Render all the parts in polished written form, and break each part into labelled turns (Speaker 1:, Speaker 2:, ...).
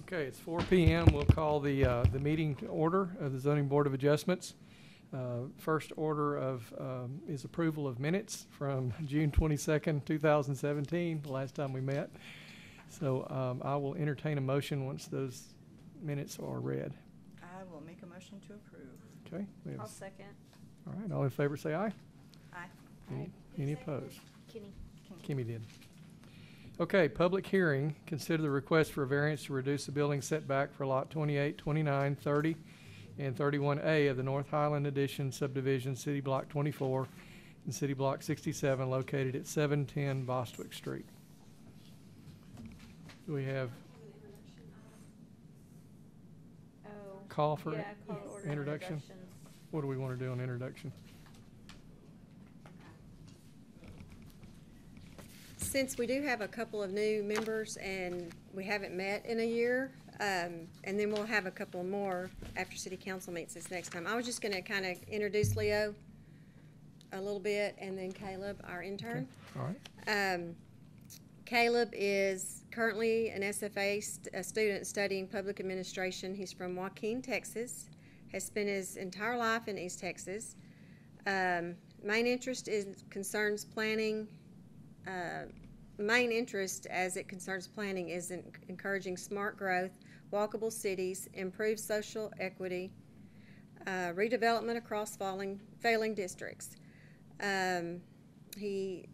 Speaker 1: Okay, it's 4 p.m. We'll call the meeting to order of the Zoning Board of Adjustments. First order of is approval of minutes from June 22nd, 2017, the last time we met. So I will entertain a motion once those minutes are read.
Speaker 2: I will make a motion to approve.
Speaker 1: Okay.
Speaker 3: I'll second.
Speaker 1: All right, all in favor say aye.
Speaker 2: Aye.
Speaker 1: Any opposed?
Speaker 3: Kenny.
Speaker 1: Kimmy did. Okay, public hearing. Consider the request for a variance to reduce the building setback for lot 28, 29, 30, and 31A of the North Highland Addition subdivision, City Block 24 and City Block 67, located at 710 Bostwick Street. Do we have call for
Speaker 3: Yeah, call to order
Speaker 1: introduction?
Speaker 3: introductions.
Speaker 1: What do we want to do on introduction?
Speaker 4: Since we do have a couple of new members and we haven't met in a year, and then we'll have a couple more after city council meets this next time. I was just gonna kind of introduce Leo a little bit and then Caleb, our intern.
Speaker 1: All right.
Speaker 4: Caleb is currently an SFA a student studying public administration. He's from Joaquin, Texas, has spent his entire life in East Texas. Main interest concerns planning. Main interest as it concerns planning is in encouraging smart growth, walkable cities, improved social equity, redevelopment across failing districts. He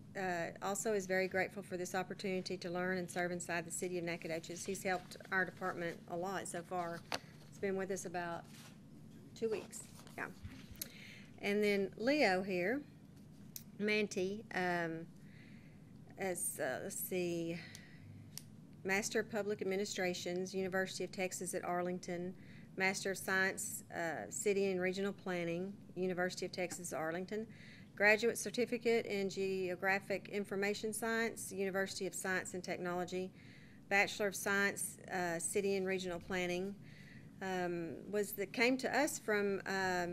Speaker 4: also is very grateful for this opportunity to learn and serve inside the city of Nacogdoches. He's helped our department a lot so far. He's been with us about 2 weeks. Yeah. And then Leo here, Manti, let's see, Master of Public Administrations, University of Texas at Arlington, Master of Science, City and Regional Planning, University of Texas, Arlington, Graduate Certificate in Geographic Information Science, University of Science and Technology, Bachelor of Science, City and Regional Planning, came to us from a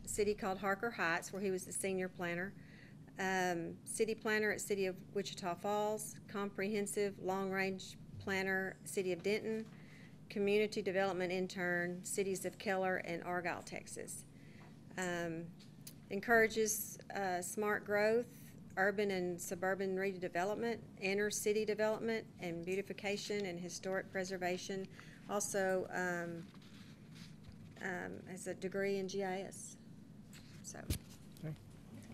Speaker 4: city called Harker Heights, where he was the senior planner. City planner at City of Wichita Falls, comprehensive long-range planner, City of Denton, community development intern, cities of Keller and Argyle, Texas. Encourages smart growth, urban and suburban redevelopment, inner city development, and beautification and historic preservation. Also has a degree in GIS. So.
Speaker 1: Okay.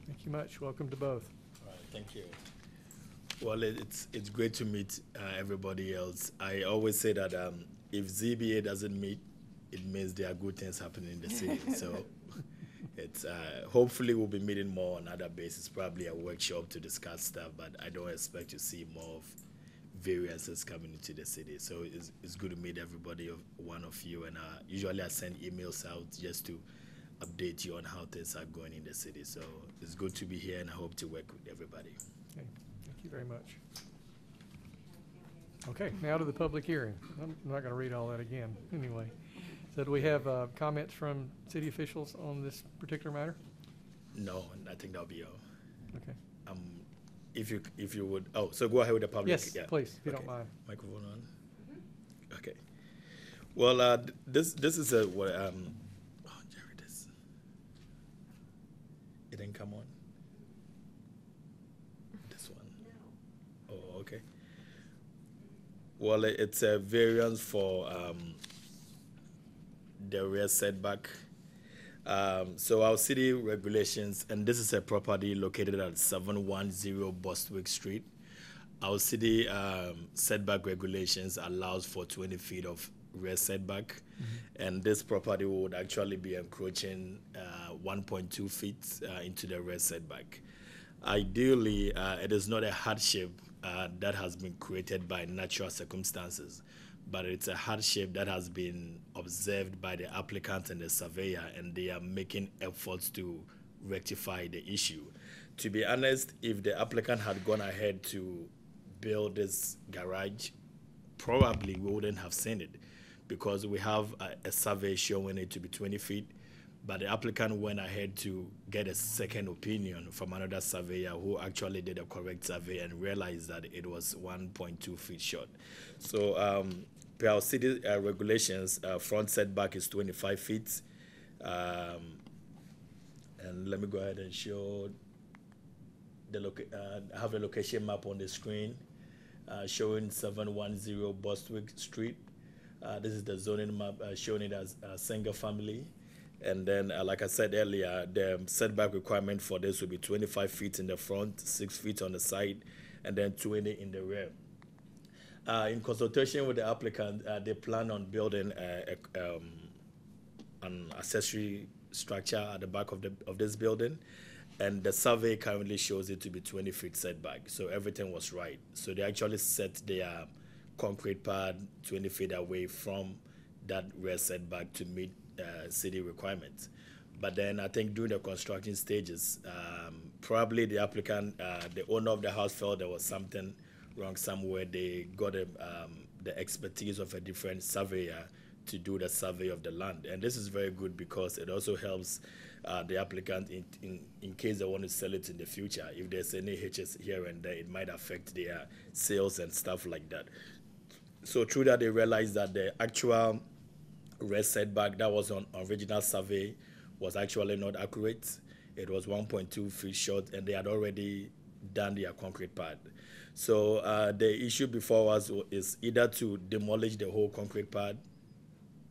Speaker 1: Thank you much. Welcome to both.
Speaker 5: All right, thank you. Well, it's great to meet everybody else. I always say that if ZBA doesn't meet, it means there are good things happening in the city. So it's hopefully we'll be meeting more on other basis, probably a workshop to discuss stuff, but I don't expect to see more of variances coming into the city. So it's good to meet everybody, one of you, and usually I send emails out just to update you on how things are going in the city. So it's good to be here, and I hope to work with everybody.
Speaker 1: Okay. Thank you very much. Okay, now to the public hearing. I'm not going to read all that again anyway. So do we have comments from city officials on this particular matter?
Speaker 5: No, I think that'll be all.
Speaker 1: Okay.
Speaker 5: If you would, so go ahead with the public.
Speaker 1: Yes,
Speaker 5: yeah.
Speaker 1: please, if you
Speaker 5: Okay.
Speaker 1: don't mind.
Speaker 5: Microphone on. Okay. Well, this is a Jerry, this it didn't come on. This one. No. Oh, okay. Well, it's a variance for the rear setback. So our city regulations, and this is a property located at 710 Bostwick Street. Our city setback regulations allows for 20 feet of rear setback, and this property would actually be encroaching 1.2 feet into the rear setback. Ideally, it is not a hardship that has been created by natural circumstances, but it's a hardship that has been observed by the applicant and the surveyor, and they are making efforts to rectify the issue. To be honest, if the applicant had gone ahead to build this garage, probably we wouldn't have seen it, because we have a survey showing it to be 20 feet, but the applicant went ahead to get a second opinion from another surveyor who actually did a correct survey and realized that it was 1.2 feet short. So per our city regulations, front setback is 25 feet. And let me go ahead and show I have a location map on the screen showing 710 Bostwick Street. This is the zoning map showing it as a single family. And then, like I said earlier, the setback requirement for this will be 25 feet in the front, 6 feet on the side, and then 20 in the rear. In consultation with the applicant, they plan on building an accessory structure at the back of this building, and the survey currently shows it to be 20 feet setback. So everything was right. So they actually set their concrete pad 20 feet away from that rear setback to meet city requirements. But then I think during the construction stages, probably the applicant, the owner of the house felt there was something wrong somewhere. They got the expertise of a different surveyor to do the survey of the land. And this is very good because it also helps the applicant in case they want to sell it in the future. If there's any hitches here and there, it might affect their sales and stuff like that. So through that, they realized that the actual rear setback that was on original survey was actually not accurate. It was 1.2 feet short, and they had already done their concrete pad. So the issue before us is either to demolish the whole concrete pad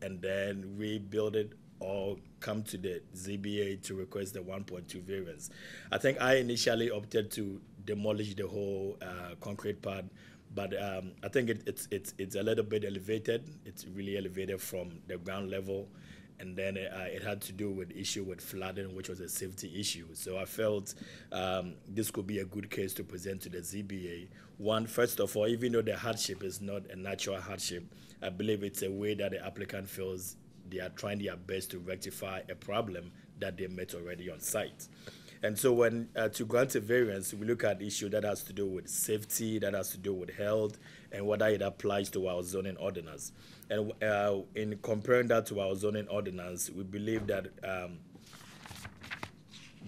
Speaker 5: and then rebuild it, or come to the ZBA to request the 1.2 variance. I think I initially opted to demolish the whole concrete pad, but I think it's a little bit elevated. It's really elevated from the ground level, and then it had to do with issue with flooding, which was a safety issue. So I felt this could be a good case to present to the ZBA. One, first of all, even though the hardship is not a natural hardship, I believe it's a way that the applicant feels they are trying their best to rectify a problem that they met already on site. And so when to grant a variance, we look at issue that has to do with safety, that has to do with health, and whether it applies to our zoning ordinance. And in comparing that to our zoning ordinance, we believe that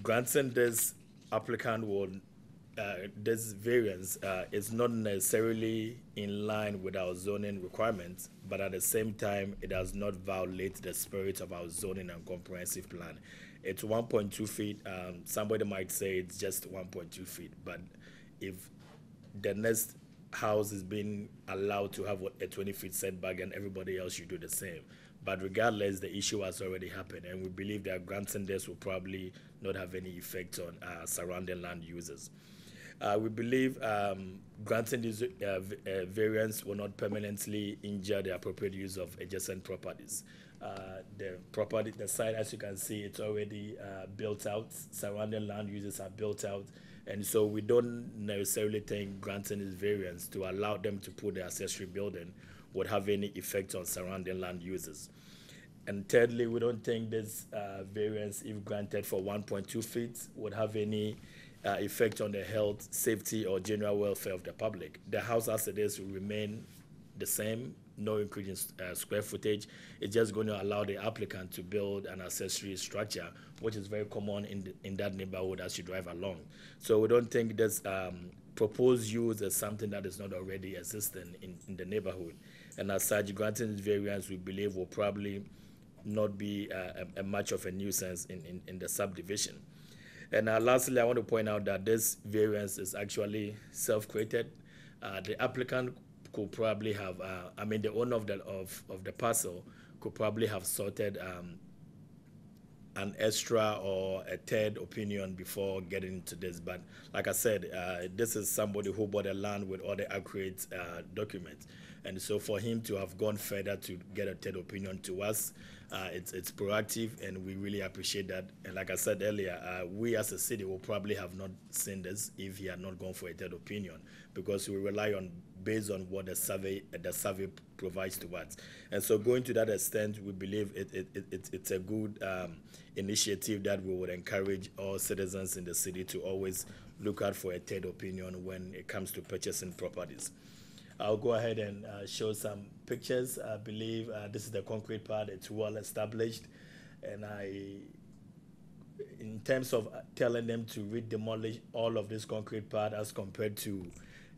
Speaker 5: granting this applicant will this variance is not necessarily in line with our zoning requirements, but at the same time, it does not violate the spirit of our zoning and comprehensive plan. It's 1.2 feet. Somebody might say it's just 1.2 feet, but if the next house is being allowed to have a 20 feet setback and everybody else should do the same. But regardless, the issue has already happened, and we believe that granting this will probably not have any effect on surrounding land users. We believe granting this variance will not permanently injure the appropriate use of adjacent properties. The site, as you can see, it's already built out. Surrounding land uses are built out, and so we don't necessarily think granting this variance to allow them to put the accessory building would have any effect on surrounding land users. And thirdly, we don't think this variance, if granted for 1.2 feet, would have any effect on the health, safety, or general welfare of the public. The house as it is will remain the same, no increase in square footage. It's just going to allow the applicant to build an accessory structure, which is very common in that neighborhood as you drive along. So we don't think this proposed use is something that is not already existing in the neighborhood. And as such, granting this variance, we believe, will probably not be a much of a nuisance in the subdivision. And lastly, I want to point out that this variance is actually self-created. The applicant could probably have, the owner of the parcel could probably have sorted an extra or a third opinion before getting into this. But like I said, this is somebody who bought the land with all the accurate documents. And so for him to have gone further to get a third opinion to us, it's proactive, and we really appreciate that. And like I said earlier, we as a city will probably have not seen this if he had not gone for a third opinion, because we rely on based on what the survey provides to us. And so going to that extent, we believe it's a good initiative that we would encourage all citizens in the city to always look out for a third opinion when it comes to purchasing properties. I'll go ahead and show some pictures. I believe this is the concrete pad. It's well established. And in terms of telling them to demolish all of this concrete pad as compared to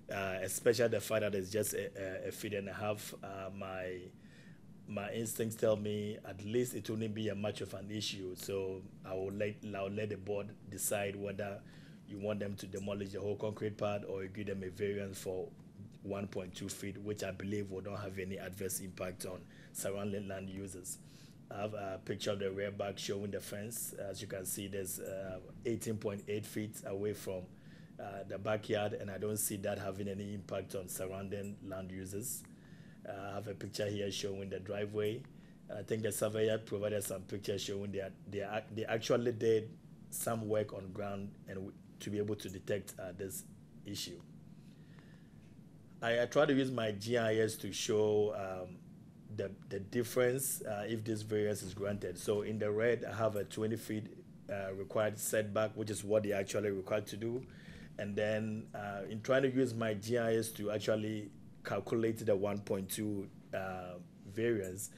Speaker 5: especially the fact that it's just a feet and a half. My instincts tell me at least it wouldn't be a much of an issue. So I'll let the board decide whether you want them to demolish the whole concrete pad or you give them a variance for 1.2 feet, which I believe will not have any adverse impact on surrounding land users. I have a picture of the rear back showing the fence. As you can see, there's 18.8 feet away from the backyard, and I don't see that having any impact on surrounding land users. I have a picture here showing the driveway. I think the surveyor provided some pictures showing that they actually did some work on ground and to be able to detect this issue. I try to use my GIS to show the difference if this variance is granted. So in the red, I have a 20 feet required setback, which is what they actually required to do. And then in trying to use my GIS to actually calculate the 1.2 variance,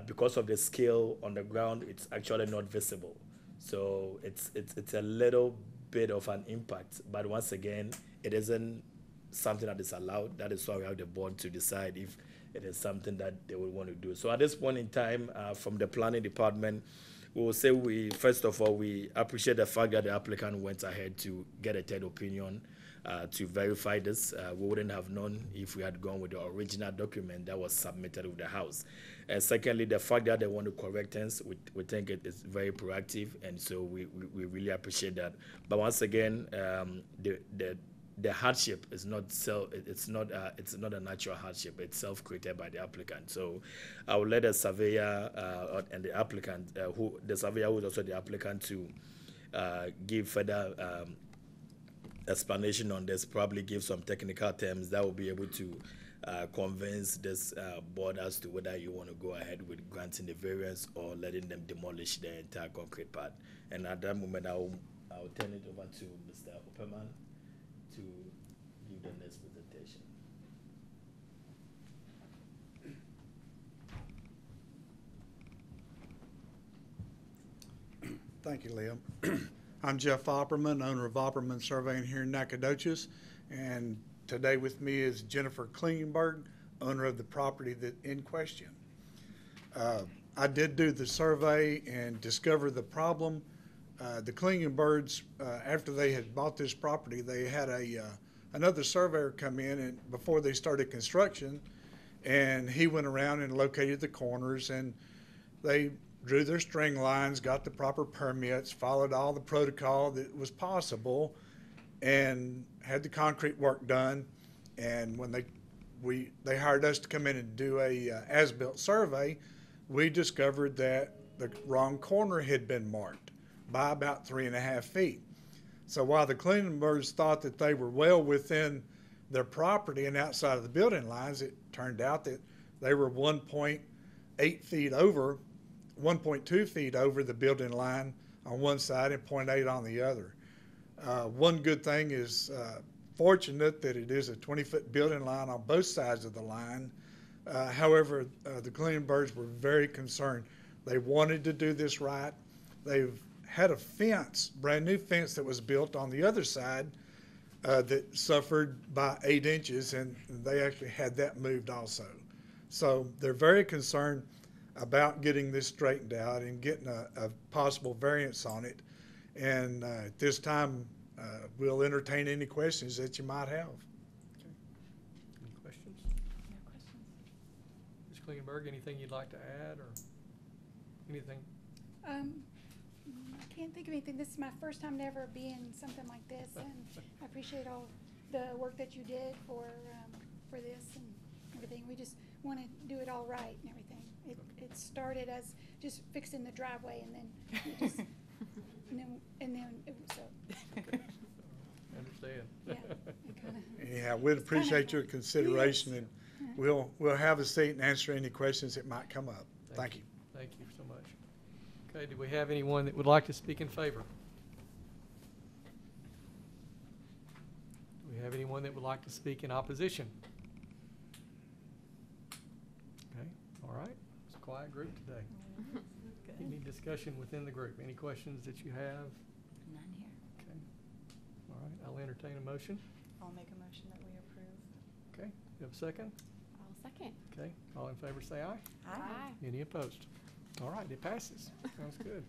Speaker 5: because of the scale on the ground, it's actually not visible. So it's a little bit of an impact. But once again, it isn't something that is allowed. That is why we have the board to decide if it is something that they would want to do. So at this point in time, from the planning department, we will say first of all, we appreciate the fact that the applicant went ahead to get a third opinion to verify this. We wouldn't have known if we had gone with the original document that was submitted with the house. And secondly, the fact that they want to correct things, we think it is very proactive, and so we really appreciate that. But once again, the hardship is not it's not a natural hardship. It's self-created by the applicant. So I will let the surveyor and the applicant, the surveyor who is also the applicant, to give further explanation on this, probably give some technical terms that will be able to convince this board as to whether you want to go ahead with granting the variance or letting them demolish the entire concrete pad. And at that moment, I'll turn it over to Mr. Opperman to give the next presentation.
Speaker 3: Thank you, Liam. I'm Jeff Opperman, owner of Opperman Surveying here in Nacogdoches, and today with me is Jennifer Klingenberg, owner of the property in question. I did do the survey and discover the problem. The Klingenbergs, after they had bought this property, they had another surveyor come in and before they started construction, and he went around and located the corners, and they drew their string lines, got the proper permits, followed all the protocol that was possible, and had the concrete work done. And when they hired us to come in and do a as-built survey, we discovered that the wrong corner had been marked by about 3.5 feet. So while the Klingenbergs thought that they were well within their property and outside of the building lines, it turned out that they were 1.8 feet over 1.2 feet over the building line on one side and 0.8 on the other. One good thing is fortunate that it is a 20-foot building line on both sides of the line. However, the Klingenbergs were very concerned. They wanted to do this right. They've had a fence, brand new fence that was built on the other side that suffered by 8 inches, and they actually had that moved also. So they're very concerned about getting this straightened out and getting a possible variance on it. And at this time, we'll entertain any questions that you might have.
Speaker 1: Okay. Any questions?
Speaker 2: No questions.
Speaker 1: Ms. Klingenberg, anything you'd like to add or anything?
Speaker 6: I can't think of anything. This is my first time to ever be in something like this, and I appreciate all the work that you did for this and everything. We just want to do it all right and everything. It started as just fixing the driveway, and then we just, and then it was so.
Speaker 1: I understand.
Speaker 6: Yeah, it kinda,
Speaker 3: Yeah, we'd appreciate your consideration, and we'll have a seat and answer any questions that might come up. Thank you.
Speaker 1: Thank you so much. Okay, do we have anyone that would like to speak in favor? Do we have anyone that would like to speak in opposition? Okay, all right. It's a quiet group today. Any discussion within the group? Any questions that you have?
Speaker 2: None here.
Speaker 1: Okay. All right, I'll entertain a motion.
Speaker 2: I'll make a motion that we approve
Speaker 1: Okay, you have a second?
Speaker 7: I'll second.
Speaker 1: Okay, all in favor say aye.
Speaker 2: Aye.
Speaker 1: Any opposed? All right, it passes. Sounds good.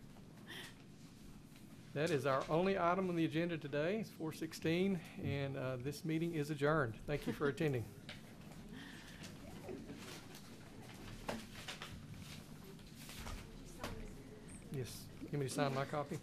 Speaker 1: That is our only item on the agenda today. It's 4:16, and this meeting is adjourned. Thank you for attending. Yes, give me to sign my copy.